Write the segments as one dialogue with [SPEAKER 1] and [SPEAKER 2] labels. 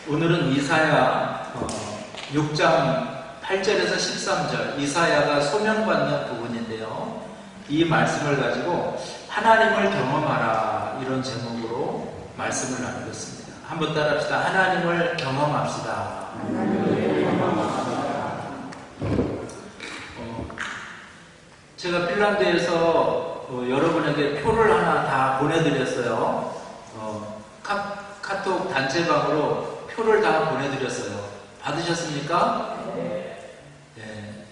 [SPEAKER 1] 오늘은 이사야 6장 8절에서 13절 이사야가 소명받는 부분인데요. 이 말씀을 가지고 하나님을 경험하라 이런 제목으로 말씀을 나누겠습니다. 한번 따라합시다. 하나님을 경험합시다. 제가 핀란드에서 여러분에게 표를 하나 다 보내드렸어요. 카톡 단체방으로 표를 다 보내드렸어요. 받으셨습니까? 네.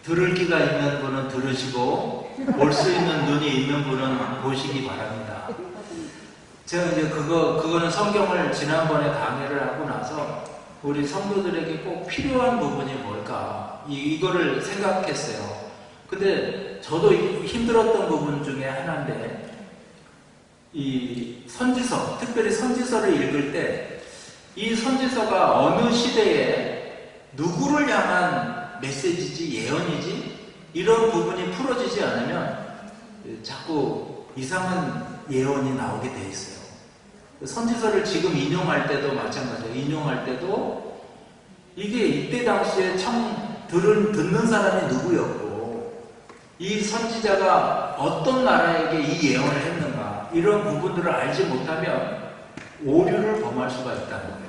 [SPEAKER 1] 들을 귀가 있는 분은 들으시고 볼 수 있는 눈이 있는 분은 보시기 바랍니다. 제가 이제 그거는 성경을 지난번에 강의를 하고 나서 우리 성도들에게 꼭 필요한 부분이 뭘까 이거를 생각했어요. 근데 저도 힘들었던 부분 중에 하나인데 이 선지서, 특별히 선지서를 읽을 때 이 선지서가 어느 시대에 누구를 향한 메시지지, 예언이지 이런 부분이 풀어지지 않으면 자꾸 이상한 예언이 나오게 돼 있어요. 선지서를 지금 인용할 때도 마찬가지예요. 인용할 때도 이게 이때 당시에 듣는 사람이 누구였고 이 선지자가 어떤 나라에게 이 예언을 했는가 이런 부분들을 알지 못하면 오류를 범할 수가 있다는 거예요.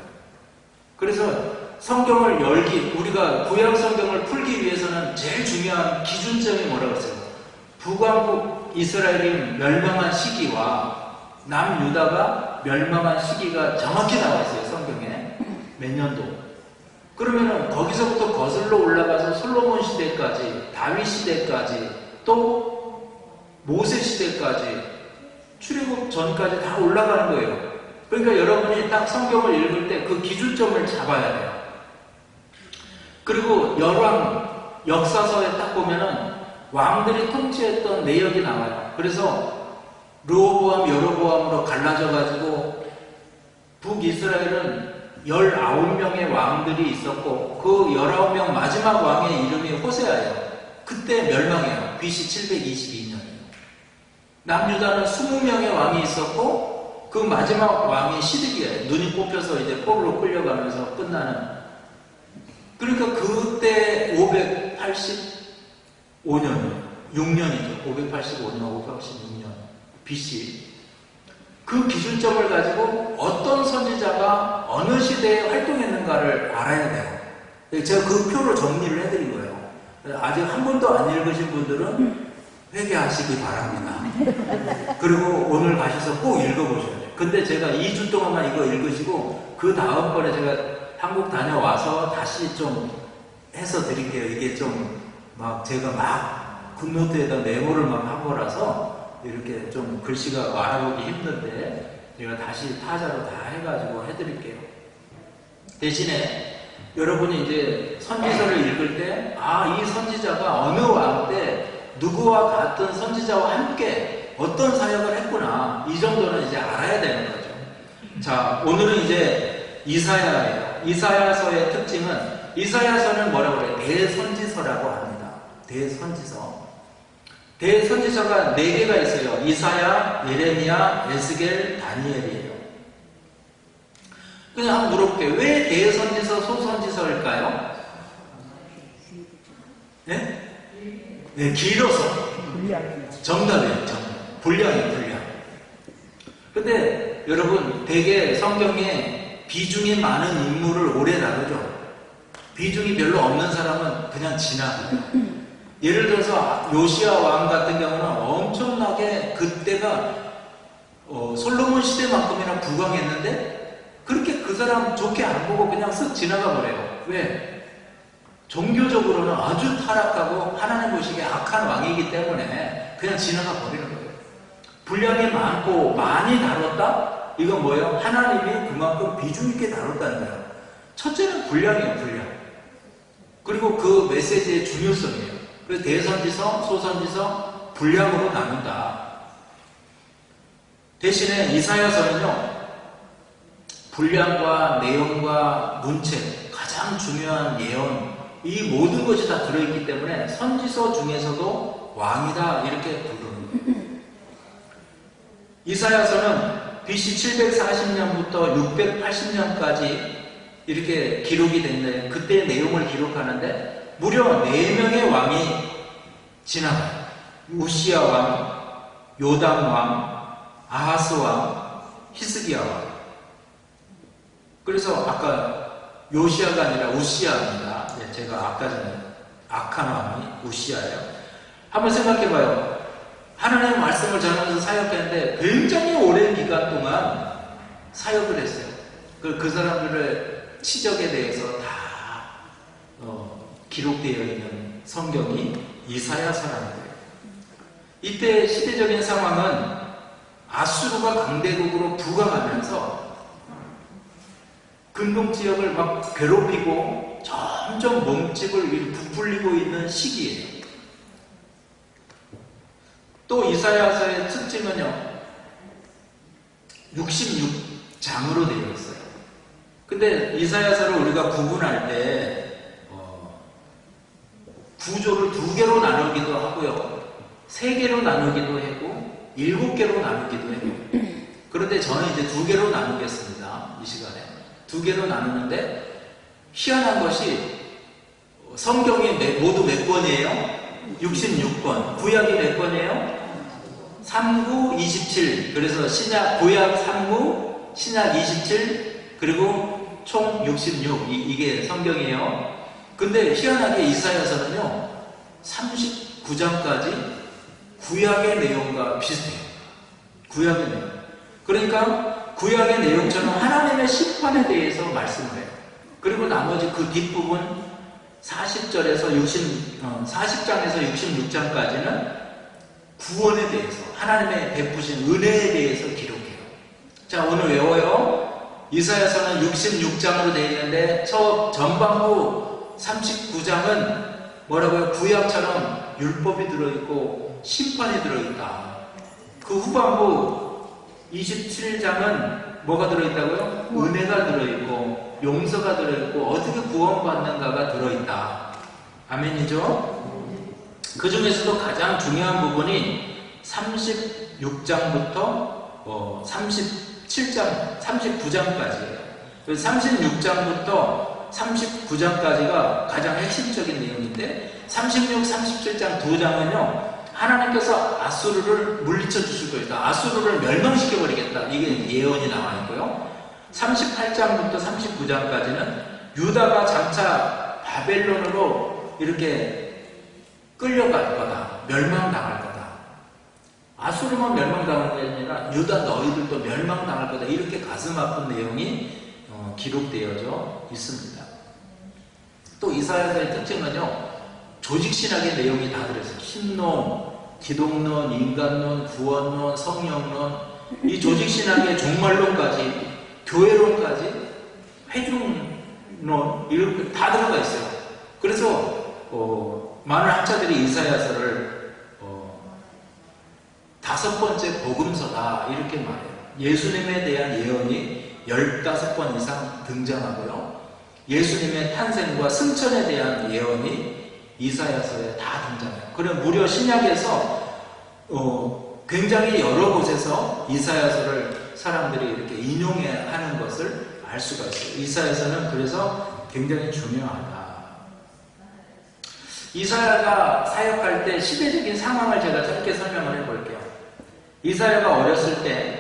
[SPEAKER 1] 그래서 성경을 우리가 구약 성경을 풀기 위해서는 제일 중요한 기준점이 뭐라고 했어요? 북왕국 이스라엘이 멸망한 시기와 남유다가 멸망한 시기가 정확히 나와 있어요. 성경에 몇 년도. 그러면은 거기서부터 거슬러 올라가서 솔로몬 시대까지, 다윗 시대까지, 또 모세 시대까지, 출애굽 전까지 다 올라가는 거예요. 그러니까 여러분이 딱 성경을 읽을 때 그 기준점을 잡아야 돼요. 그리고 열왕 역사서에 딱 보면은 왕들이 통치했던 내역이 나와요. 그래서 르호보암, 여로보암으로 갈라져가지고 북이스라엘은 19명의 왕들이 있었고 그 19명 마지막 왕의 이름이 호세아예요. 그때 멸망해요. BC 722년이에요. 남유다는 20명의 왕이 있었고 그 마지막 왕이 시드기야예요. 눈이 뽑혀서 이제 포로로 끌려가면서 끝나는. 그러니까 그때 585년, 6년이죠. 585년, 586년 BC. 그 기준점을 가지고 어떤 선지자가 어느 시대에 활동했는가를 알아야 돼요. 제가 그 표로 정리를 해드린 거예요. 아직 한 번도 안 읽으신 분들은 회개하시기 바랍니다. 그리고 오늘 가셔서 꼭 읽어보셔야 돼요. 근데 제가 2주 동안만 이거 읽으시고 그 다음번에 제가 한국 다녀와서 다시 좀 해서 드릴게요. 이게 좀 제가 막 굿노트에다 메모를 막 한 거라서 이렇게 좀 글씨가 알아보기 힘든데 제가 다시 타자로 다 해가지고 해드릴게요. 대신에 여러분이 이제 선지서를 읽을 때 이 선지자가 어느 왕 때 누구와 같은 선지자와 함께 어떤 사역을 했구나 이 정도는 이제 알아야 되는 거죠. 자, 오늘은 이제 이사야예요. 이사야서의 특징은 이사야서는 뭐라고 그래요? 대선지서라고 합니다. 대선지서. 대선지서가 4개가 있어요. 이사야, 예레미야, 에스겔, 다니엘이에요. 그냥 한번 물어볼게요. 왜 대선지서, 소선지서일까요? 네? 네, 길어서. 정답이에요, 정답. 분량이에요, 분량. 근데 여러분, 되게 성경에 비중이 많은 인물을 오래 다루죠. 비중이 별로 없는 사람은 그냥 지나가요. 예를 들어서 요시야 왕 같은 경우는 엄청나게 그때가 솔로몬 시대만큼이나 부강했는데 그렇게 그 사람 좋게 안 보고 그냥 쓱 지나가 버려요. 왜? 종교적으로는 아주 타락하고 하나님 보시기에 악한 왕이기 때문에 그냥 지나가 버리는 거예요. 분량이 많고 많이 다뤘다? 이건 뭐예요? 하나님이 그만큼 비중 있게 다뤘다는 거예요. 첫째는 분량이에요, 분량. 그리고 그 메시지의 중요성이에요. 그래서 대선지서, 소선지서, 분량으로 나눈다. 대신에 이사야서는요, 분량과 내용과 문체, 가장 중요한 예언, 이 모든 것이 다 들어있기 때문에 선지서 중에서도 왕이다 이렇게 부릅니다. 이사야서는 BC 740년부터 680년까지 이렇게 기록이 됐네요. 그때 내용을 기록하는데 무려 4명의 왕이 지나가요. 우시야 왕, 요담 왕, 아하스 왕, 히스기야 왕. 그래서 아까 요시야가 아니라 우시야입니다. 제가 아까 전에 악한 왕이 우시야예요. 한번 생각해봐요. 하나님의 말씀을 전하면서 사역했는데 굉장히 오랜 기간 동안 사역을 했어요. 그 사람들의 치적에 대해서 다 기록되어 있는 성경이 이사야서라는 거예요. 이때 시대적인 상황은 아수르가 강대국으로 부강하면서 근동 지역을 막 괴롭히고 점점 몸집을 부풀리고 있는 시기예요. 또 이사야서의 특징은요, 66장으로 되어 있어요. 근데 이사야서를 우리가 구분할 때 구조를 2개로 나누기도 하고요, 3개로 나누기도 하고 7개로 나누기도 해요. 그런데 저는 이제 2개로 나누겠습니다. 이 시간에 2개로 나누는데 희한한 것이 성경이 모두 몇 권이에요? 66권. 구약이 몇 권이에요? 39, 27. 그래서 구약 39, 신약 27, 그리고 총 66. 이게 성경이에요. 근데 희한하게 이사야서는요, 39장까지 구약의 내용과 비슷해요. 구약의 내용. 그러니까 구약의 내용처럼 하나님의 심판에 대해서 말씀을 해요. 그리고 나머지 그 뒷부분 40장에서 66장까지는 구원에 대해서, 하나님의 베푸신 은혜에 대해서 기록해요. 자, 오늘 외워요. 이사야서는 66장으로 되어 있는데 전반부 39장은 뭐라고요? 구약처럼 율법이 들어있고 심판이 들어있다. 그 후반부 27장은 뭐가 들어있다고요? 은혜가 들어있고 용서가 들어있고 어떻게 구원받는가가 들어있다. 아멘이죠? 그 중에서도 가장 중요한 부분이 36장부터 37장, 39장까지예요. 36장부터 39장까지가 가장 핵심적인 내용인데 36, 37장 두 장은요, 하나님께서 아수르를 물리쳐 주실 것이다. 아수르를 멸망시켜 버리겠다. 이게 예언이 나와 있고요. 38장부터 39장까지는 유다가 장차 바벨론으로 이렇게 끌려갈 거다. 멸망당할 거다. 아수르만 멸망당할 게 아니라 유다 너희들도 멸망당할 거다. 이렇게 가슴 아픈 내용이 기록되어져 있습니다. 또 이사야서의 특징은요, 조직신학의 내용이 다 들어있어요. 신론, 기독론, 인간론, 구원론, 성령론, 이 조직신학의 종말론까지, 교회론까지, 회중론, 이렇게 다 들어가 있어요. 그래서 많은 학자들이 이사야서를 5번째 복음서다 이렇게 말해요. 예수님에 대한 예언이 15번 이상 등장하고요, 예수님의 탄생과 승천에 대한 예언이 이사야서에 다 등장해요. 그럼 무려 신약에서 굉장히 여러 곳에서 이사야서를 사람들이 이렇게 인용하는 것을 알 수가 있어요. 이사야서는 그래서 굉장히 중요하다. 이사야가 사역할 때 시대적인 상황을 제가 짧게 설명을 해볼게요. 이사야가 어렸을 때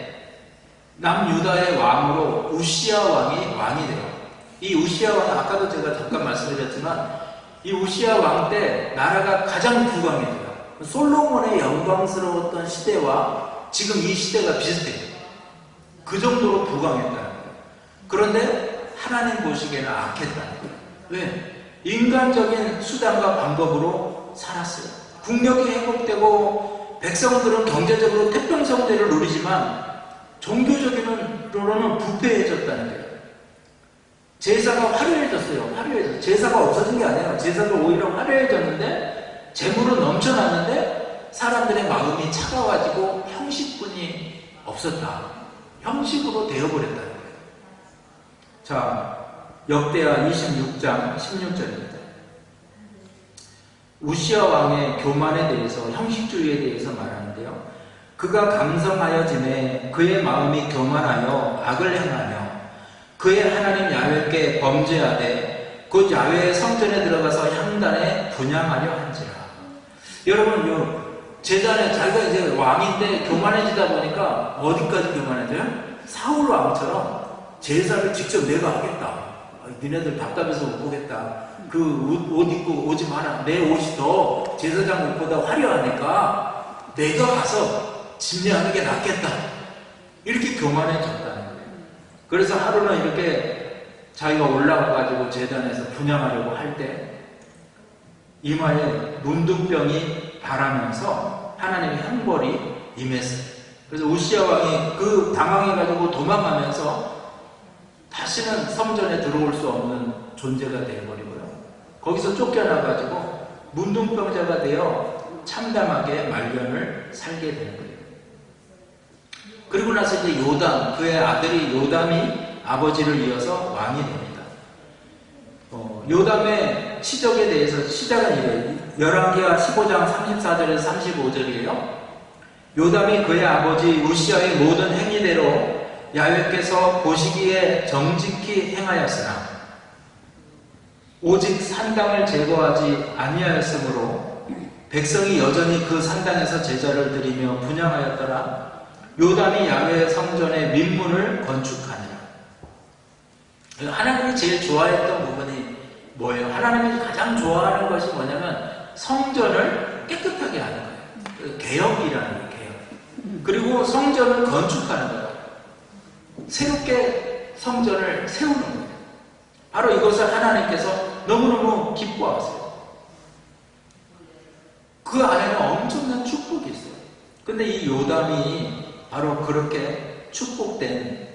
[SPEAKER 1] 남유다의 왕으로 우시야 왕이 돼요. 이 우시야 왕은 아까도 제가 잠깐 말씀드렸지만 이 우시야 왕 때 나라가 가장 부강해져요. 솔로몬의 영광스러웠던 시대와 지금 이 시대가 비슷해요. 그 정도로 부강했다는 거예요. 그런데 하나님 보시기에는 악했다는 거예요. 왜? 인간적인 수단과 방법으로 살았어요. 국력이 회복되고 백성들은 경제적으로 태평성대를 누리지만 종교적으로는 부패해졌다는 거예요. 제사가 화려해졌어요. 제사가 없어진 게 아니라 제사가 오히려 화려해졌는데 재물은 넘쳐났는데 사람들의 마음이 차가워지고 형식뿐이 없었다. 형식으로 되어버렸다는 거예요. 자, 역대하 26장 16절입니다. 우시야 왕의 교만에 대해서, 형식주의에 대해서 말하는데요. 그가 강성하여지매 그의 마음이 교만하여 악을 행하며 그의 하나님 야훼께 범죄하되 곧 야훼의 성전에 들어가서 향단에 분향하려 한지라. 여러분, 요 제자는 자기가 이제 왕인데 교만해지다 보니까 어디까지 교만해져요? 사울 왕처럼 제사를 직접 내가 하겠다. 니네들 답답해서 못 보겠다. 그 옷 입고 오지 마라. 내 옷이 더 제사장 옷보다 화려하니까 내가 가서 집례하는 게 낫겠다. 이렇게 교만해졌다는 거예요. 그래서 하루는 이렇게 자기가 올라가가지고 제단에서 분향하려고 할 때 이마에 문둥병이 발하면서 하나님의 형벌이 임했어요. 그래서 우시야 왕이 그 당황해가지고 도망가면서 다시는 성전에 들어올 수 없는 존재가 되어버리고요. 거기서 쫓겨나가지고 문둥병자가 되어 참담하게 말년을 살게 되는 거예요. 그리고 나서 이제 요담, 그의 아들이 요담이 아버지를 이어서 왕이 됩니다. 요담의 시적에 대해서 시작은 이래요. 열왕기하 15장 34절에서 35절이에요. 요담이 그의 아버지 우시야의 모든 행위대로 야훼께서 보시기에 정직히 행하였으나 오직 산당을 제거하지 아니하였으므로 백성이 여전히 그 산당에서 제사를 드리며 분향하였더라. 요담이 야훼 성전의 민문을 건축하니라. 하나님이 제일 좋아했던 부분이 뭐예요? 하나님이 가장 좋아하는 것이 뭐냐면 성전을 깨끗하게 하는 거예요. 개혁이라는 거예요. 개혁. 그리고 성전을 건축하는 거예요. 새롭게 성전을 세우는 거예요. 바로 이것을 하나님께서 너무너무 기뻐하세요. 그 안에는 엄청난 축복이 있어요. 근데 이 요담이 바로 그렇게 축복된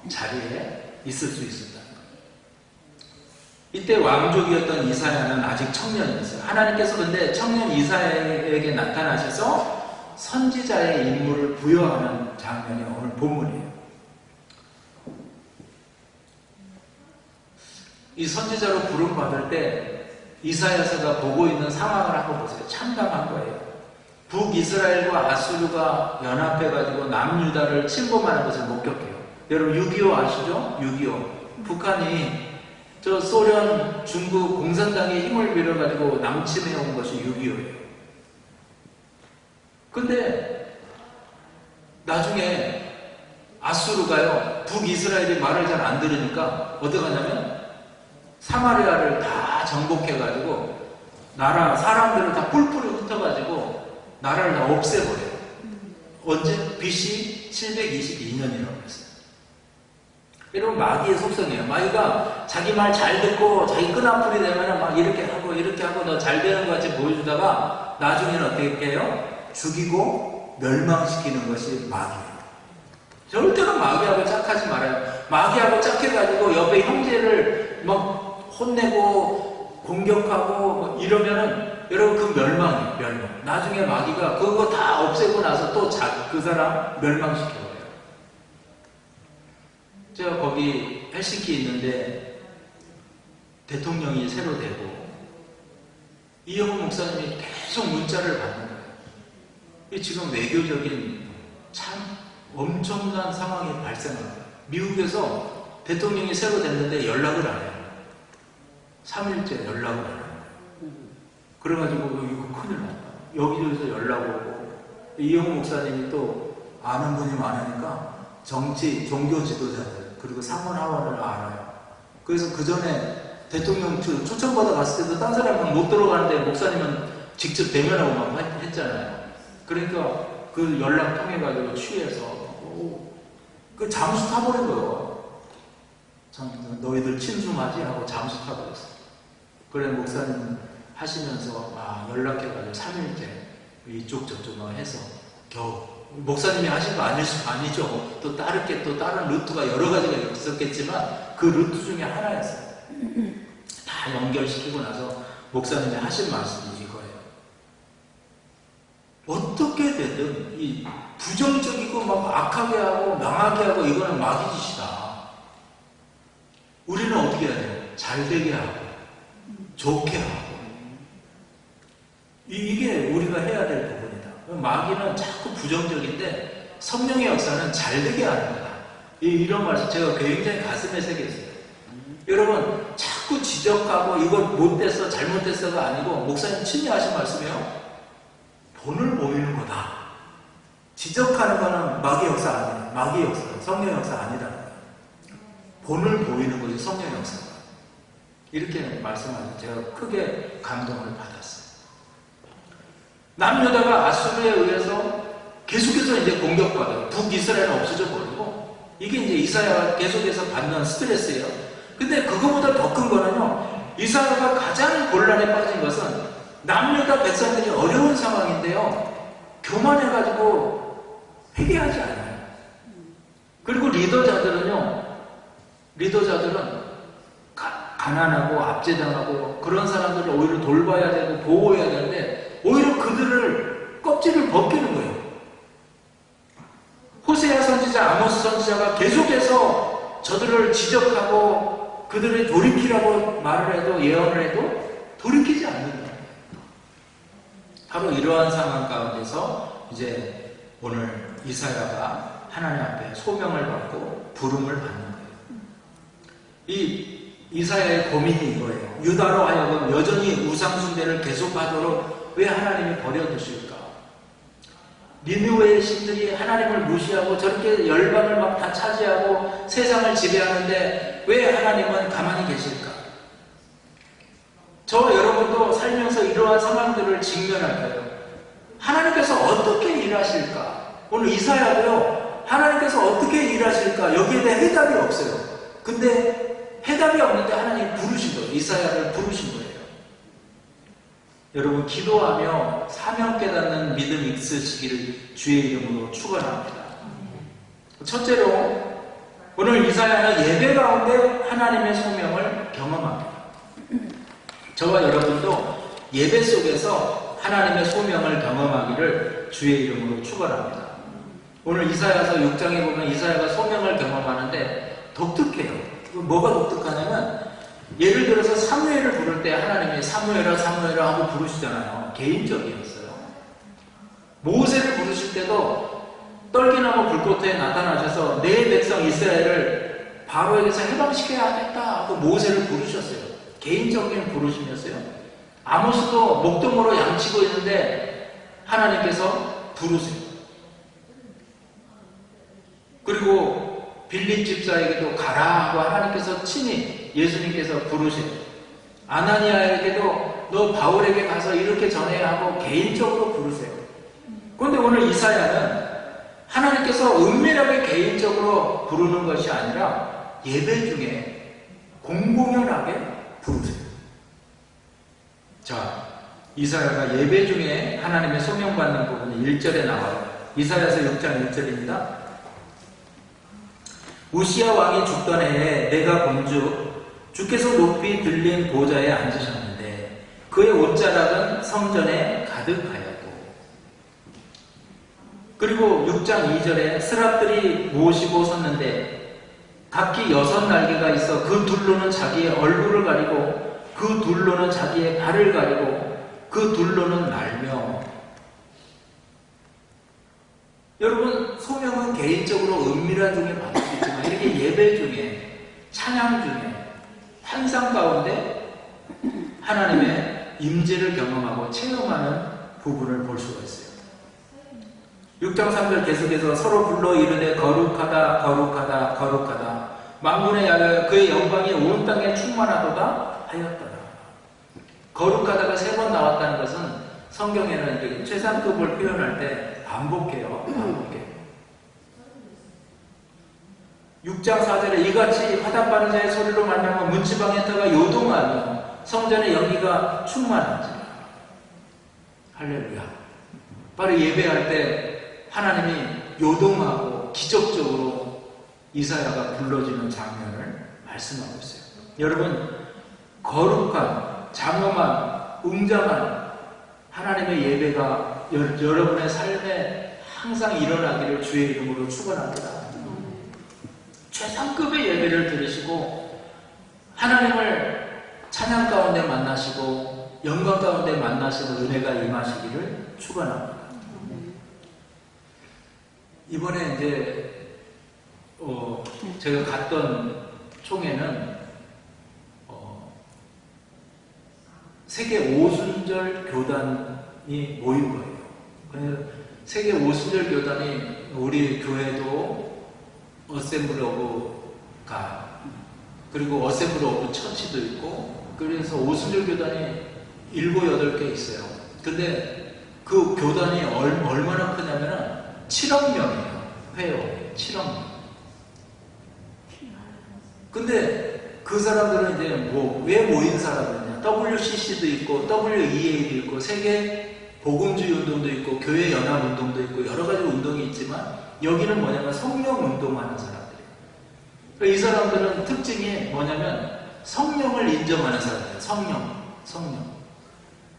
[SPEAKER 1] 자리에 있을 수 있었다. 이때 왕족이었던 이사야는 아직 청년이었어요. 하나님께서 근데 청년 이사야에게 나타나셔서 선지자의 임무를 부여하는 장면이 오늘 본문이에요. 이 선지자로 부름받을 때 이사야서가 보고 있는 상황을 한번 보세요. 참담한 거예요. 북이스라엘과 아수르가 연합해가지고 남유다를 침범하는 것을 목격해요. 여러분 6.25 아시죠? 6.25 북한이 저 소련, 중국, 공산당의 힘을 빌어가지고 남침해온 것이 6.25예요. 근데 나중에 아수르가요, 북이스라엘이 말을 잘 안 들으니까 어떻게 하냐면 사마리아를 다 정복해가지고 나라, 사람들을 다 뿔뿔이 흩어가지고 나라를 다 없애버려요. 언제? BC 722년이라고 했어요. 여러분 마귀의 속성이에요. 마귀가 자기 말 잘 듣고 자기 끈앞풀이 되면 막 이렇게 하고 너 잘 되는 것 같이 보여주다가 나중에는 어떻게 해요? 죽이고 멸망시키는 것이 마귀예요. 절대로 마귀하고 짝하지 말아요. 마귀하고 짝해가지고 옆에 형제를 막 혼내고 공격하고 이러면은 여러분 그 멸망이에요. 멸망. 나중에 마귀가 그거 다 없애고 나서 또 그 사람 멸망시켜버려요. 제가 거기 헬싱키 있는데 대통령이 새로 되고 이영훈 목사님이 계속 문자를 받는 거예요. 이 지금 외교적인 참 엄청난 상황이 발생합니다. 미국에서 대통령이 새로 됐는데 연락을 안 해요. 3일째 연락을 안 해요. 그래가지고 이거 큰일 났다. 여기저기서 연락 오고 이영훈 목사님이 또 아는 분이 많으니까 정치, 종교 지도자들 그리고 상원 하원을 알아요. 그래서 그 전에 대통령 초청받아 갔을 때도 딴 사람은 못 들어가는데 목사님은 직접 대면하고 막 했잖아요. 그러니까 그 연락 통해가지고 취해서 그 잠수 타버린 거예요. 참 너희들 친중하지 하고 잠수 타버렸어요. 그래 목사님 하시면서 연락해가지고 3일째 이쪽 저쪽 해서 겨우 목사님이 하신 거 아니죠. 또 다른 루트가 여러 가지가 있었겠지만 그 루트 중에 하나였어요. 다 연결시키고 나서 목사님이 하신 말씀이 이거예요. 어떻게 되든 이 부정적이고 막 악하게 하고 망하게 하고 이거는 마귀 짓이다. 우리는 어떻게 해야 돼요? 잘 되게 하고 좋게 하고 이게 우리가 해야 될 부분이다. 마귀는 자꾸 부정적인데 성령의 역사는 잘 되게 하는 거다. 이런 말씀 제가 굉장히 가슴에 새겼어요. 여러분 자꾸 지적하고 이거 못됐어 잘못됐어가 아니고 목사님 친히 하신 말씀이에요. 본을 보이는 거다. 지적하는 거는 마귀 역사 아니에요. 마귀 역사, 성령 역사 아니라는 거예요. 본을 보이는 거지 성령 역사가. 이렇게 말씀하셔서 제가 크게 감동을 받았어요. 남유다가 아수르에 의해서 계속해서 이제 공격받아요. 북이스라엘은 없어져 버리고 이게 이제 이사야가 계속해서 받는 스트레스예요. 근데 그거보다 더 큰 거는요. 이사야가 가장 곤란에 빠진 것은 남유다 백성들이 어려운 상황인데요. 교만해가지고 회개하지 않아요. 그리고 리더자들은 가난하고 압제당하고 그런 사람들을 오히려 돌봐야 되고 보호해야 되는데 오히려 그들을 껍질을 벗기는 거예요. 호세아 선지자, 아모스 선지자가 계속해서 저들을 지적하고 그들을 돌이키라고 말을 해도 예언을 해도 돌이키지 않는 거예요. 바로 이러한 상황 가운데서 이제 오늘 이사야가 하나님 앞에 소명을 받고 부름을 받는 거예요. 이 이사야의 고민이 이거예요. 유다로 하여금 여전히 우상숭배를 계속하도록 왜 하나님이 버려두실까? 니느웨의 신들이 하나님을 무시하고 저렇게 열방을 막 다 차지하고 세상을 지배하는데 왜 하나님은 가만히 계실까? 저 여러분도 살면서 이러한 상황들을 직면할 거예요. 하나님께서 어떻게 일하실까? 오늘 이사야도요. 하나님께서 어떻게 일하실까? 여기에 대해 해답이 없어요. 근데 해답이 없는데 하나님이 부르신 거예요. 이사야를 부르신 거예요. 여러분 기도하며 사명 깨닫는 믿음이 있으시기를 주의 이름으로 축원합니다. 첫째로 오늘 이사야는 예배 가운데 하나님의 소명을 경험합니다. 저와 여러분도 예배 속에서 하나님의 소명을 경험하기를 주의 이름으로 축원합니다. 오늘 이사야서 6장에 보면 이사야가 소명을 경험하는데 독특해요. 뭐가 독특하냐면 예를 들어서 사무엘을 부를 때 하나님이 사무엘아 사무엘아 하고 부르시잖아요. 개인적이었어요. 모세를 부르실 때도 떨기나무 불꽃에 나타나셔서 내 백성 이스라엘을 바로에게서 해방시켜야겠다 하고 모세를 부르셨어요. 개인적인 부르심이었어요. 아모스도 목동으로 양치고 있는데 하나님께서 부르세요. 그리고 빌립 집사에게도 가라 하고 하나님께서 친히 예수님께서 부르세요. 아나니아에게도 너 바울에게 가서 이렇게 전해야 하고 개인적으로 부르세요. 그런데 오늘 이사야는 하나님께서 은밀하게 개인적으로 부르는 것이 아니라 예배 중에 공공연하게 부르세요. 자, 이사야가 예배 중에 하나님의 소명받는 부분이 1절에 나와요. 이사야서 6장 1절입니다. 우시야 왕이 죽던 해에 내가 본즉 주께서 높이 들린 보좌에 앉으셨는데 그의 옷자락은 성전에 가득하였고 그리고 6장 2절에 스랍들이 모시고 섰는데 각기 6날개가 있어 그 둘로는 자기의 얼굴을 가리고 그 둘로는 자기의 발을 가리고 그 둘로는 날며 여러분 소명은 개인적으로 은밀한 중에 받을 수 있지만 이렇게 예배 중에 찬양 중에 환상 가운데 하나님의 임재를 경험하고 체험하는 부분을 볼 수가 있어요. 6장 3절 계속해서 서로 불러 이르되 거룩하다 거룩하다 거룩하다 만군의 야훼 그의 영광이 온 땅에 충만하도다 하였더라. 거룩하다가 3번 나왔다는 것은 성경에는 최상급을 표현할 때 반복해요. 반복해요. 6장 4절에 이같이 화답하는 자의 소리로 말미암아 문지방의 터가 요동하며 성전의 연기가 충만한지라. 할렐루야. 바로 예배할 때 하나님이 요동하고 기적적으로 이사야가 불러지는 장면을 말씀하고 있어요. 여러분 거룩한 장엄한 웅장한 하나님의 예배가 여러분의 삶에 항상 일어나기를 주의 이름으로 축원합니다. 최상급의 예배를 들으시고 하나님을 찬양 가운데 만나시고 영광 가운데 만나시는 은혜가 임하시기를 축원합니다. 이번에 이제 제가 갔던 총회는 세계 오순절 교단이 모인 거예요. 그래서 세계 오순절 교단이 우리 교회도 어셈블리 오브 가 그리고 어셈블리 오브 처치도 있고 그래서 오순절 교단이 7, 8개 있어요. 근데 그 교단이 얼마나 크냐면은 7억 명이에요. 회원 7억 명. 근데 그 사람들은 이제 왜 모인 사람이냐? WCC도 있고 WEA도 있고 세계 복음주의 운동도 있고 교회 연합 운동도 있고 여러 가지 운동이 있지만 여기는 뭐냐면 성령 운동하는 사람들이에요. 이 사람들은 특징이 뭐냐면 성령을 인정하는 사람들이에요. 성령.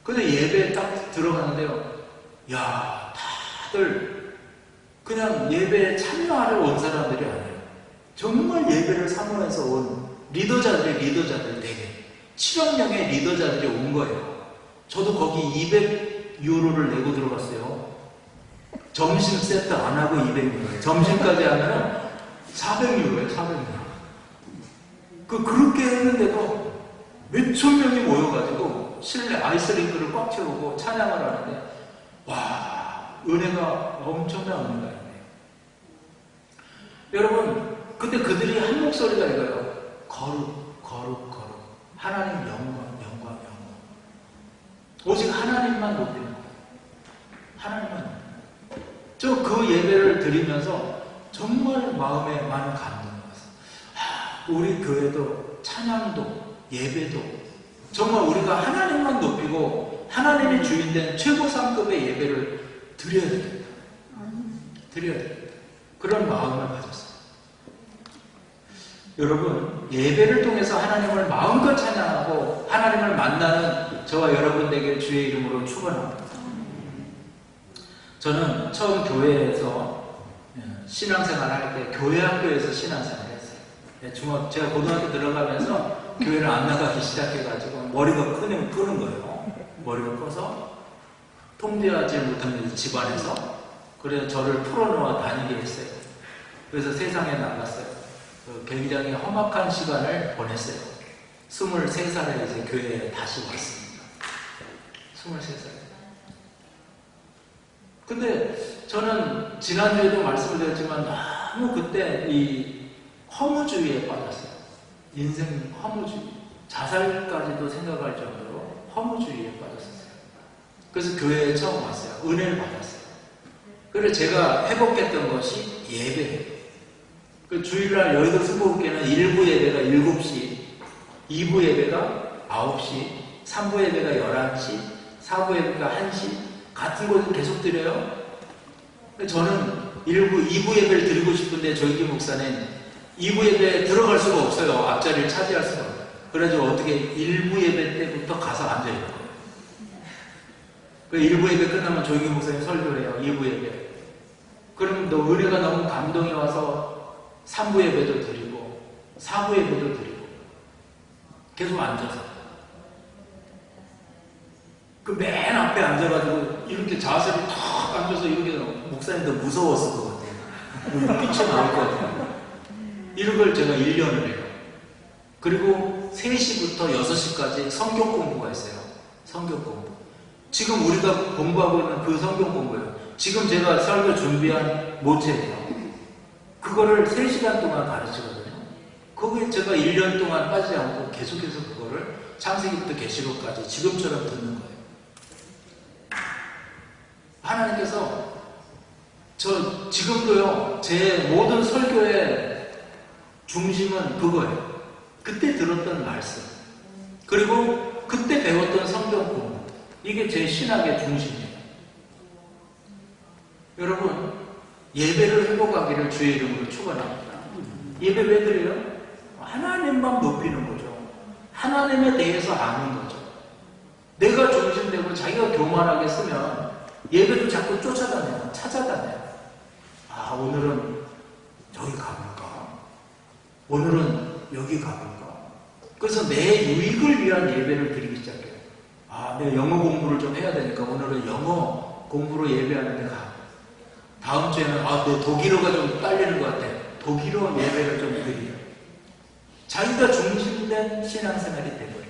[SPEAKER 1] 근데 예배에 딱 들어가는데요. 야, 다들 그냥 예배에 참여하러 온 사람들이 아니에요. 정말 예배를 사모해서 온 리더자들이 되게 7억 명의 리더자들이 온 거예요. 저도 거기 200유로를 내고 들어갔어요. 점심 세트 안 하고 200유로예요. 점심까지 하면 400유로예요. 400유로. 그렇게 했는데도 몇천 명이 모여가지고 실내 아이스링크를 꽉 채우고 찬양을 하는데 와, 은혜가 엄청난 은혜가 있네요. 여러분, 근데 그들이 한 목소리가 이거예요. 거룩. 하나님 영광. 오직 하나님만 높이는 거예요. 하나님만. 저 그 예배를 드리면서 정말 마음에 많은 감동이 왔어요. 우리 교회도 찬양도 예배도 정말 우리가 하나님만 높이고 하나님이 주인된 최고 상급의 예배를 드려야 되겠다. 그런 마음을 가졌어요. 여러분, 예배를 통해서 하나님을 마음껏 찬양하고 하나님을 만나는 저와 여러분 되길 주의 이름으로 축원합니다. 저는 처음 교회에서 신앙생활 할 때 교회 학교에서 신앙생활 했어요. 제가 고등학교 들어가면서 교회를 안 나가기 시작해가지고 머리가 크는 거예요. 머리가 커서 통제하지 못하는 집안에서 그래서 저를 풀어놓아 다니게 했어요. 그래서 세상에 나갔어요. 굉장히 험악한 시간을 보냈어요. 23살에 이제 교회에 다시 왔습니다. 23살. 근데 저는 지난주에도 말씀을 드렸지만 너무 그때 이 허무주의에 빠졌어요. 인생 허무주의. 자살까지도 생각할 정도로 허무주의에 빠졌었어요. 그래서 교회에 처음 왔어요. 은혜를 받았어요. 그래서 제가 회복했던 것이 예배예요. 그 주일날 여의도 승복교회는 1부 예배가 7시, 2부 예배가 9시, 3부 예배가 11시, 4부 예배가 1시, 같은 곳을 계속 드려요. 저는 2부 예배를 드리고 싶은데 조익기 목사는 2부 예배에 들어갈 수가 없어요. 앞자리를 차지할 수가 없어요. 그래가지고 어떻게 1부 예배 때부터 가서 앉아있는 거예요. 1부 예배 끝나면 조익기 목사님 설교를 해요. 2부 예배. 그럼 너 은혜가 너무 감동이 와서 3부 예배도 드리고 4부 예배도 드리고 계속 앉아서 그 맨 앞에 앉아가지고 이렇게 자세를 탁 앉아서 이렇게 목사님도 무서웠을 것 같아요. 빛이 나올 것 같아요. 이런 걸 제가 1년을 해요. 그리고 3시부터 6시까지 성경 공부가 있어요. 성경 공부. 지금 우리가 공부하고 있는 그 성경 공부예요. 지금 제가 설교 준비한 모체예요. 그거를 3시간 동안 가르치거든요. 거기에 제가 1년 동안 빠지지 않고 계속해서 그거를 창세기부터 계시록까지 지금처럼 듣는 거예요. 하나님께서 저 지금도요, 제 모든 설교의 중심은 그거예요. 그때 들었던 말씀, 그리고 그때 배웠던 성경 공부, 이게 제 신학의 중심이에요. 여러분, 예배를 회복하기를 주의 이름으로 축원합니다. 예배 왜 드려요? 하나님만 높이는 거죠. 하나님에 대해서 아는 거죠. 내가 중심되고 자기가 교만하게 쓰면 예배도 자꾸 쫓아다녀요. 찾아다녀요. 아, 오늘은 저기 가볼까? 오늘은 여기 가볼까? 그래서 내 유익을 위한 예배를 드리기 시작해요. 아, 내가 영어 공부를 좀 해야 되니까 오늘은 영어 공부로 예배하는데 가. 다음 주에는 내 독일어가 좀 딸리는 것 같아. 독일어 예배를 좀 드리려. 자기가 중심된 신앙생활이 되버려요.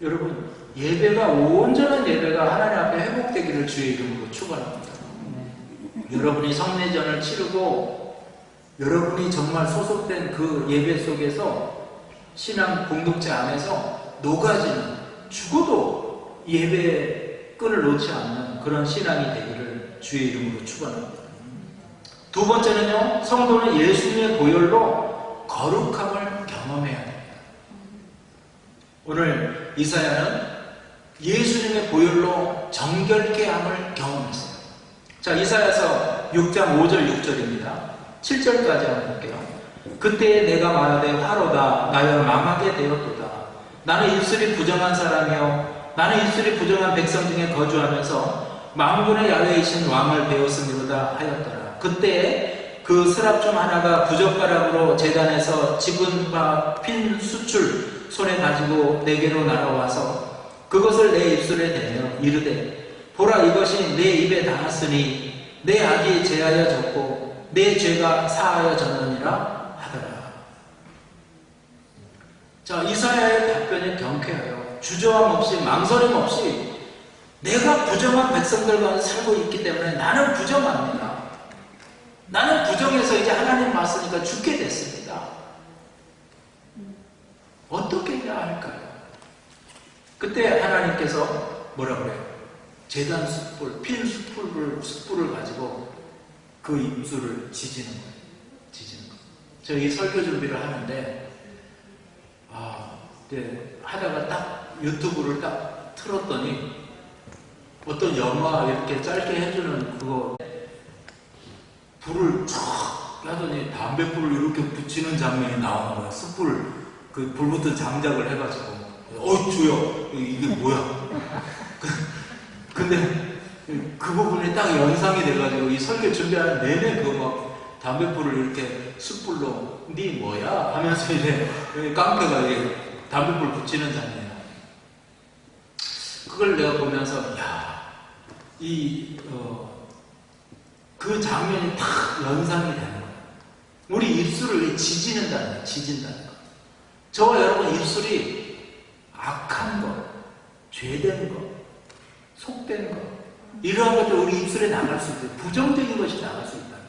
[SPEAKER 1] 여러분, 예배가 온전한 예배가 하나님 앞에 회복되기를 주의 이름으로 축원합니다. 여러분이 성례전을 치르고 여러분이 정말 소속된 그 예배 속에서 신앙 공동체 안에서 녹아지는, 죽어도 예배의 끈을 놓지 않는 그런 신앙이 되기를 주의 이름으로 축원합니다. 두 번째는요, 성도는 예수님의 보혈로 거룩함을 경험해야 됩니다. 오늘 이사야는 예수님의 보혈로 정결케 함을 경험했어요. 자, 이사야서 6장 5절 6절입니다. 7절까지 한번 볼게요. 그때에 내가 말하되 화로다 나여 망하게 되었도다. 나는 입술이 부정한 사람이요 나는 입술이 부정한 백성 중에 거주하면서 만군의 야훼이신 왕을 배웠음이로다 하였더라. 그때에 그 스랍 중 하나가 부젓가락으로 제단에서 집은 바 핀 수출 손에 가지고 내게로 날아와서 그것을 내 입술에 대며 이르되 보라 이것이 내 입에 닿았으니 내 악이 제하여졌고 내 죄가 사하여졌느니라 하더라. 자, 이사야의 답변에 경쾌하여 주저함 없이 망설임 없이 내가 부정한 백성들과 살고 있기 때문에 나는 부정합니다. 나는 부정해서 이제 하나님 맞으니까 죽게 됐습니다. 어떻게 해야 할까요? 그때 하나님께서 뭐라 그래요? 제단 숯불, 핀 숯불을 가지고 그 입술을 지지는 거예요. 지지는 거예요. 제가 이 설교 준비를 하는데, 하다가 딱 유튜브를 딱 틀었더니 어떤 영화 이렇게 짧게 해주는 그거 불을 쫙 하더니 담배불을 이렇게 붙이는 장면이 나오는 거야. 숯불, 그 불 붙은 장작을 해가지고. 주여, 이게 뭐야? 근데 그 부분이 딱 연상이 돼가지고 이 설교 준비하는 내내 그거 막 담배불을 이렇게 숯불로 니 뭐야? 하면서 이제 깡패가 이제 담배불 붙이는 장면이야. 그걸 내가 보면서 그 장면이 딱 연상이 되는 거야. 우리 입술을 지진다는 거야. 지진다는 거. 저와 여러분 입술이 악한 것, 죄된 것, 속된 것, 이러한 것들 우리 입술에 나갈 수 있어요. 부정적인 것이 나갈 수 있다는 거예요.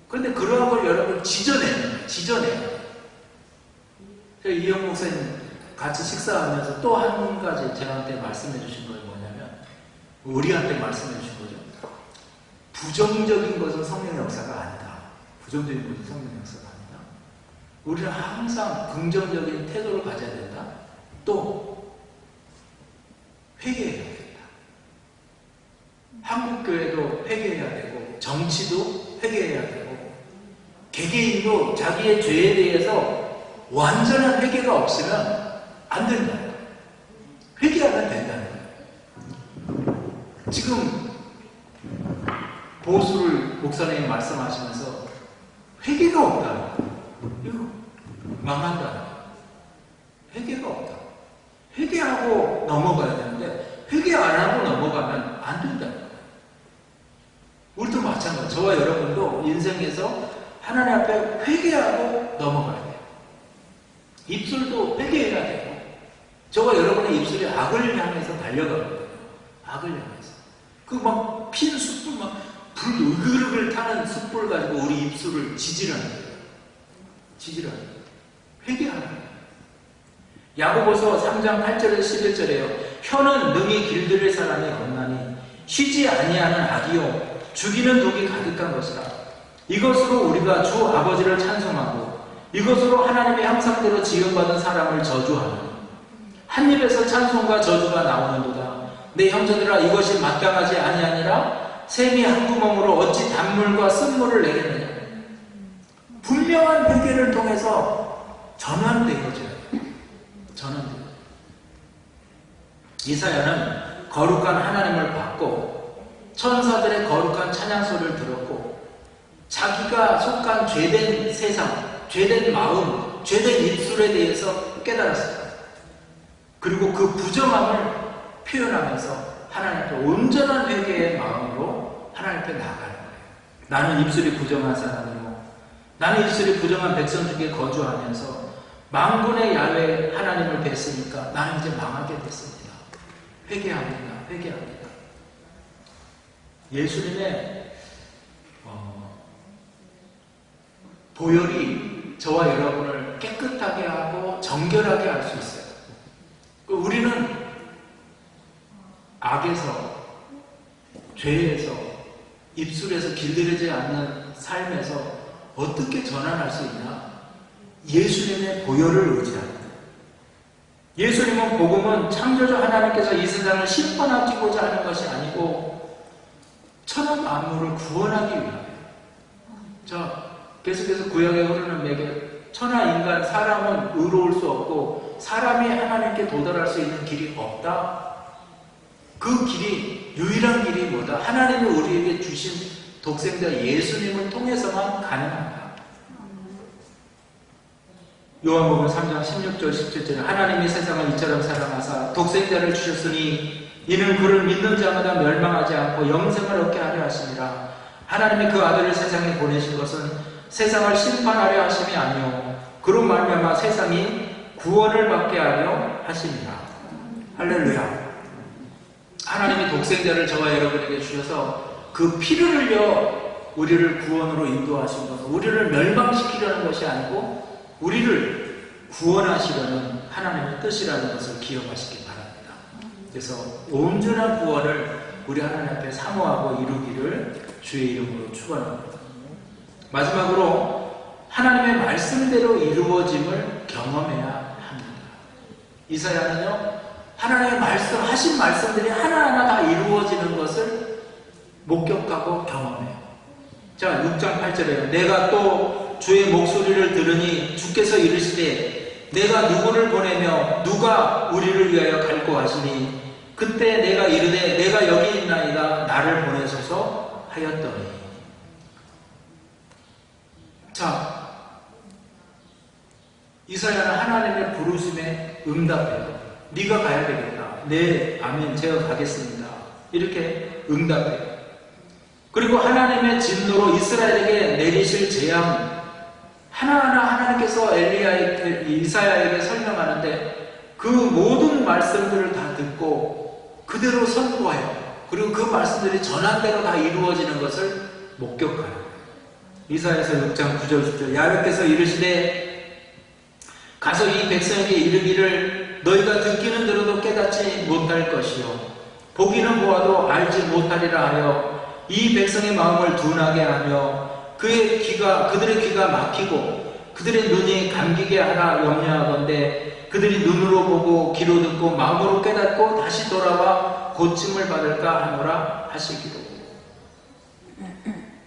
[SPEAKER 1] 그런데 그러한 걸 여러분 지져내는 거예요. 지져내는 거예요. 이영 목사님 같이 식사하면서 또 한 가지 저한테 말씀해 주신 거예요. 뭐냐면 우리한테 말씀해 주신 거죠. 부정적인 것은 성령의 역사가 아니다. 부정적인 것은 성령의 역사가 아니다. 우리는 항상 긍정적인 태도를 가져야 된다. 또 회개해야 된다. 한국교회도 회개해야 되고 정치도 회개해야 되고 개개인도 자기의 죄에 대해서 완전한 회개가 없으면 안 된다. 회개하면 된다는 거예요. 지금 보수를 목사님이 말씀하시면서 회개가 없다. 이거 망한다. 회개가 없다. 회개하고 넘어가야 되는데 회개 안 하고 넘어가면 안 된다. 우리도 마찬가지. 저와 여러분도 인생에서 하나님 앞에 회개하고 넘어가야 돼요. 입술도 회개해야 되고 저와 여러분의 입술이 악을 향해서 달려가거든요. 악을 향해서. 그 막 핀 숯불 막 불 으글으글 타는 숯불 가지고 우리 입술을 지지라는 거예요. 지지라는 거예요. 회개하는 거예요. 야고보서 3장 8절에서 11절에요. 혀는 능히 길들일 사람이 없나니 쉬지 아니하는 악이요 죽이는 독이 가득한 것이라. 이것으로 우리가 주 아버지를 찬송하고 이것으로 하나님의 형상대로 지음받은 사람을 저주하는 한 입에서 찬송과 저주가 나오는도다. 내 형제들아 이것이 마땅하지 아니하니라. 샘이 한 구멍으로 어찌 단물과 쓴물을 내겠느냐. 분명한 회개를 통해서 전환되어져야 돼요. 전환돼요. 이사야는 거룩한 하나님을 받고 천사들의 거룩한 찬양 소리를 들었고 자기가 속한 죄된 세상, 죄된 마음, 죄된 입술에 대해서 깨달았어요. 그리고 그 부정함을 표현하면서 하나님 앞에 온전한 회개의 마음으로 하나님 앞에 나가는 거예요. 나는 입술이 부정한 사람이고 나는 입술이 부정한 백성 중에 거주하면서 만군의 야훼 하나님을 뵀으니까 나는 이제 망하게 됐습니다. 회개합니다. 회개합니다. 예수님의 보혈이 저와 여러분을 깨끗하게 하고 정결하게 할 수 있어요. 우리는 악에서, 죄에서, 입술에서 길들이지 않는 삶에서 어떻게 전환할 수 있나? 예수님의 보혈을 의지합니다. 예수님은 복음은 창조주 하나님께서 이 세상을 심판하고자 하는 것이 아니고 천하 만물을 구원하기 위함이에요. 자, 계속해서 구약에 흐르는 맥에 천하 인간, 사람은 의로울 수 없고 사람이 하나님께 도달할 수 있는 길이 없다. 그 길이, 유일한 길이 뭐다? 하나님이 우리에게 주신 독생자 예수님을 통해서만 가능합니다. 요한복음 3장 16절 17절에 하나님이 세상을 이처럼 사랑하사 독생자를 주셨으니 이는 그를 믿는 자마다 멸망하지 않고 영생을 얻게 하려 하심이라. 하나님이 그 아들을 세상에 보내신 것은 세상을 심판하려 하심이 아니요 그로 말미암아 세상이 구원을 받게 하려 하심이라. 할렐루야. 하나님이 독생자를 저와 여러분에게 주셔서 그 피를 흘려 우리를 구원으로 인도하신 것은 우리를 멸망시키려는 것이 아니고 우리를 구원하시려는 하나님의 뜻이라는 것을 기억하시기 바랍니다. 그래서 온전한 구원을 우리 하나님 앞에 사모하고 이루기를 주의 이름으로 축원합니다. 마지막으로 하나님의 말씀대로 이루어짐을 경험해야 합니다. 이사야는요, 하나님의 하신 말씀들이 하나하나 다 이루어지는 것을 목격하고 경험해요. 자, 6장 8절에요. 내가 또 주의 목소리를 들으니 주께서 이르시되 내가 누구를 보내며 누가 우리를 위하여 갈고 하시니 그때 내가 이르되 내가 여기 있나이다 나를 보내소서 하였더니. 자, 이사야는 하나님의 부르심에 응답해요. 네가 가야 되겠다. 네, 아멘, 제가 가겠습니다. 이렇게 응답해요. 그리고 하나님의 진노로 이스라엘에게 내리실 재앙 하나하나 하나님께서 이사야에게 설명하는데 그 모든 말씀들을 다 듣고 그대로 선포해요. 그리고 그 말씀들이 전한대로 다 이루어지는 것을 목격하요. 이사야서 6장 9절 10절 야훼께서 이르시되 가서 이 백성에게 이르기를 너희가 듣기는 들어도 깨닫지 못할 것이요 보기는 보아도 알지 못하리라 하여 이 백성의 마음을 둔하게 하며 그들의 귀가 막히고 그들의 눈이 감기게 하라 염려하건대 그들이 눈으로 보고 귀로 듣고 마음으로 깨닫고 다시 돌아와 고침을 받을까 하노라 하시기로.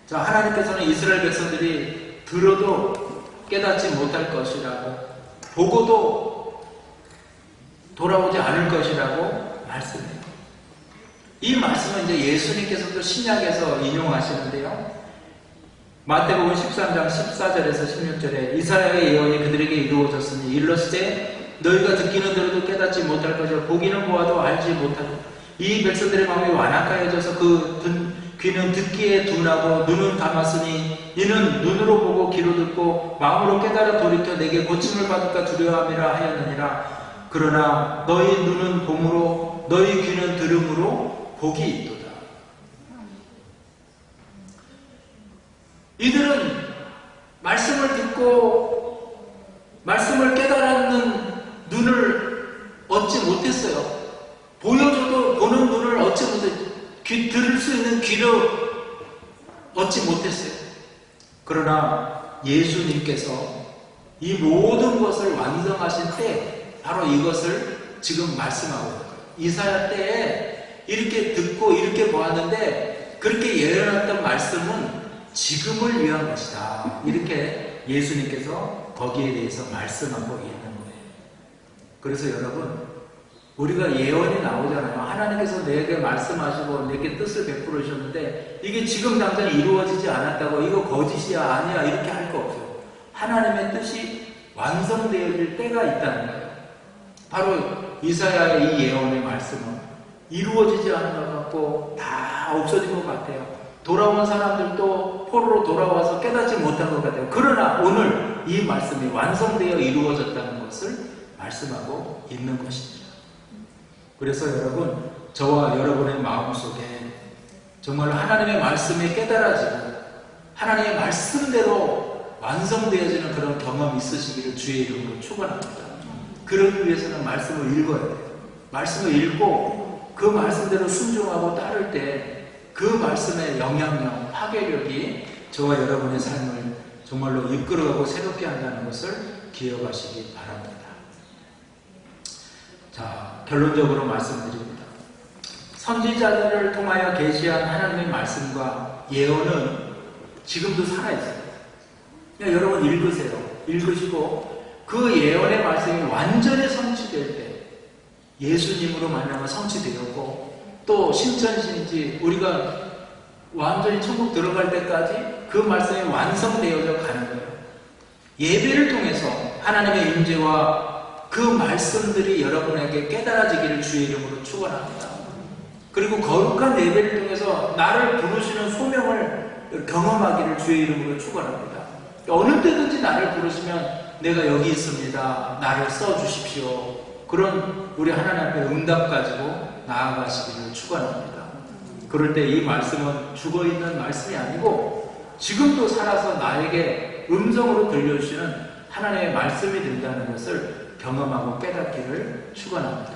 [SPEAKER 1] 자, 하나님께서는 이스라엘 백성들이 들어도 깨닫지 못할 것이라고 보고도 돌아오지 않을 것이라고 말씀해요. 이 말씀은 이제 예수님께서도 신약에서 인용하시는데요. 마태복음 13장 14절에서 16절에 이사야의 예언이 그들에게 이루어졌으니 일러스되 너희가 듣기는 들어도 깨닫지 못할 것이요 보기는 보아도 알지 못하고 이 백성들의 마음이 완악하여져서 귀는 듣기에 둔하고 눈은 감았으니 이는 눈으로 보고 귀로 듣고 마음으로 깨달아 돌이켜 내게 고침을 받을까 두려워함이라 하였느니라. 그러나 너희 눈은 봄으로 너희 귀는 들음으로 복이 있도다. 이들은 말씀을 듣고 말씀을 깨달았는 눈을 얻지 못했어요. 보여줘도 보는 눈을 얻지 못했어요. 들을 수 있는 귀를 얻지 못했어요. 그러나 예수님께서 이 모든 것을 완성하신 때 바로 이것을 지금 말씀하고 있는 거예요. 이사야 때에 이렇게 듣고 이렇게 보았는데 그렇게 예언했던 말씀은 지금을 위한 것이다. 이렇게 예수님께서 거기에 대해서 말씀하고 있는 거예요. 그래서 여러분, 우리가 예언이 나오잖아요. 하나님께서 내게 말씀하시고 내게 뜻을 베풀어 주셨는데 이게 지금 당장 이루어지지 않았다고 이거 거짓이야 아니야 이렇게 할 거 없어요. 하나님의 뜻이 완성되어질 때가 있다는 거예요. 바로 이사야의 이 예언의 말씀은 이루어지지 않은 것 같고 다 없어진 것 같아요. 돌아온 사람들도 포로로 돌아와서 깨닫지 못한 것 같아요. 그러나 오늘 이 말씀이 완성되어 이루어졌다는 것을 말씀하고 있는 것입니다. 그래서 여러분, 저와 여러분의 마음속에 정말로 하나님의 말씀이 깨달아지고 하나님의 말씀대로 완성되어지는 그런 경험이 있으시기를 주의 이름으로 축원합니다. 그러기 위해서는 말씀을 읽어야 돼요. 말씀을 읽고 그 말씀대로 순종하고 따를 때 그 말씀의 영향력, 파괴력이 저와 여러분의 삶을 정말로 이끌어가고 새롭게 한다는 것을 기억하시기 바랍니다. 자, 결론적으로 말씀드립니다. 선지자들을 통하여 계시한 하나님의 말씀과 예언은 지금도 살아있어요. 그냥 여러분 읽으세요. 읽으시고 그 예언의 말씀이 완전히 성취될 때 예수님으로 만나면 성취되었고 또 신천신지 우리가 완전히 천국 들어갈 때까지 그 말씀이 완성되어져 가는 거예요. 예배를 통해서 하나님의 임재와 그 말씀들이 여러분에게 깨달아지기를 주의 이름으로 축원합니다. 그리고 거룩한 예배를 통해서 나를 부르시는 소명을 경험하기를 주의 이름으로 축원합니다. 어느 때든지 나를 부르시면 내가 여기 있습니다. 나를 써주십시오. 그런 우리 하나님 앞에 응답 가지고 나아가시기를 축원합니다. 그럴 때 이 말씀은 죽어있는 말씀이 아니고 지금도 살아서 나에게 음성으로 들려주시는 하나님의 말씀이 된다는 것을 경험하고 깨닫기를 축원합니다.